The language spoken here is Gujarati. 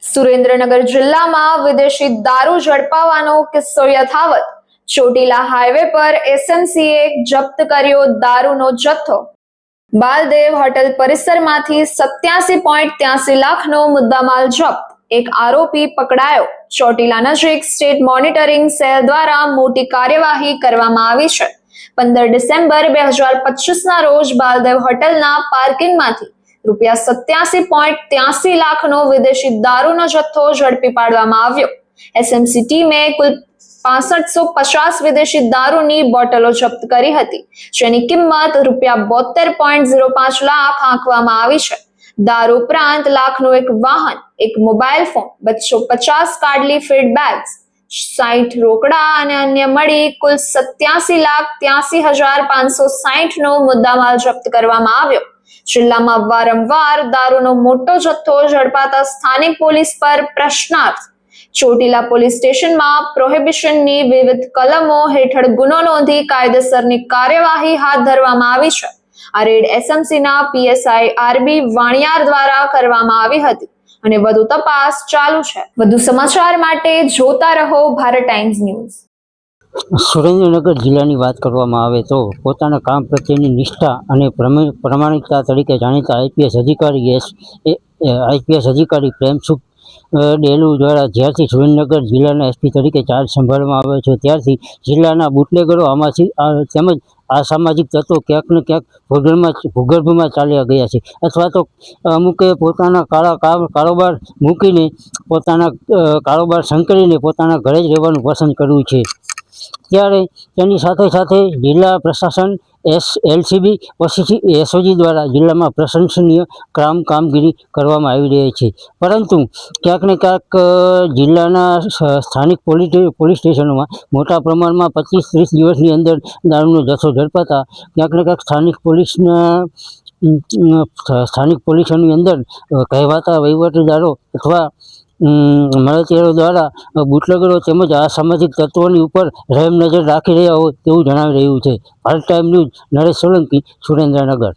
સુરેન્દ્રનગર જિલ્લામાં વિદેશી દારૂ ઝડપાવાનો કિસ્સો યથાવત। ચોટીલા હાઈવે પર એસએમસીએ જપ્ત કર્યો દારૂનો જથ્થો। બાલદેવ હોટેલ પરિસરમાંથી 87.83 લાખનો મુદ્દામાલ જપ્ત। એક આરોપી પકડાયો। ચોટીલા નજીક સ્ટેટ મોનિટરિંગ સેલ દ્વારા મોટી કાર્યવાહી કરવામાં આવી છે। 15 ડિસેમ્બર 2025ના રોજ બાલદેવ હોટેલના પાર્કિંગમાંથી ₹87.83 લાખનો વિદેશી દારૂનો જથ્થો ઝડપી પાડવામાં આવ્યો। એસએમસી ટીમે કુલ 6550 વિદેશી દારૂની બોટલો જપ્ત કરી હતી, જેની કિંમત ₹72.05 લાખ આંકવામાં આવી છે। દારૂ ઉપરાંત લાખનું એક વાહન, એક મોબાઈલ ફોન, 250 કાર્ડલી ફીડ બેગ્સ, 60 રોકડા અને અન્ય મળી કુલ 87,83,560નો મુદ્દામાલ જપ્ત કરવામાં આવ્યો। જિલ્લામાં વારંવાર દારૂનો મોટો જથ્થો ઝડપાતા સ્થાનિક પોલીસ પર પ્રશ્નાર્થ। ચોટીલા પોલીસ સ્ટેશનમાં પ્રોહિબિશનની વિવિધ કલમો હેઠળ ગુનો નોંધી કાયદેસરની કાર્યવાહી હાથ ધરવામાં આવી છે। આ રેડ એસએમસીના પીએસઆઈ આરબી વાણિયાર દ્વારા કરવામાં આવી હતી અને વધુ તપાસ ચાલુ છે। વધુ સમાચાર માટે જોતા રહો ભારત ટાઈમ્સ ન્યૂઝ। સુરેન્દ્રનગર જિલ્લાની વાત કરવામાં આવે તો પોતાના કામ પ્રત્યેની નિષ્ઠા અને પ્રમાણિકતા તરીકે જાણીતા આઈપીએસ અધિકારી પ્રેમસુખ ડેલુ દ્વારા જ્યારથી સુરેન્દ્રનગર જિલ્લાના એસપી તરીકે ચાર્જ સંભાળવામાં આવ્યો છે, ત્યારથી જિલ્લાના બુટલેગરો આમાંથી તેમજ અસામાજિક તત્વો ક્યાંક ને ક્યાંક ભૂગર્ભમાં ચાલ્યા ગયા છે, અથવા તો અમુકે પોતાના કારોબાર મૂકીને પોતાના કારોબાર સંકળીને પોતાના ઘરે જ રહેવાનું પસંદ કર્યું છે। ત્યારે તેની સાથે સાથે જિલ્લા પ્રશાસન એલસીબી પછી એસઓજી દ્વારા જિલ્લામાં પ્રશંસનીય કામગીરી કરવામાં આવી રહી છે, પરંતુ ક્યાંક ને ક્યાંક જિલ્લાના સ્થાનિક પોલીસ સ્ટેશનોમાં મોટા પ્રમાણમાં 25-30 દિવસની અંદર દારૂનો જથ્થો ઝડપાતા ક્યાંક ને ક્યાંક સ્થાનિક પોલીસોની અંદર કહેવાતા વહીવટદારો અથવા મળતીયારો દ્વારા બુટલેગરો તેમજ અસામાજિક તત્વોની ઉપર રહેમ નજર રાખી રહ્યા હોય તેવું જણાવી રહ્યું છે। Bharat time news, Naresh Solanki, Surendranagar.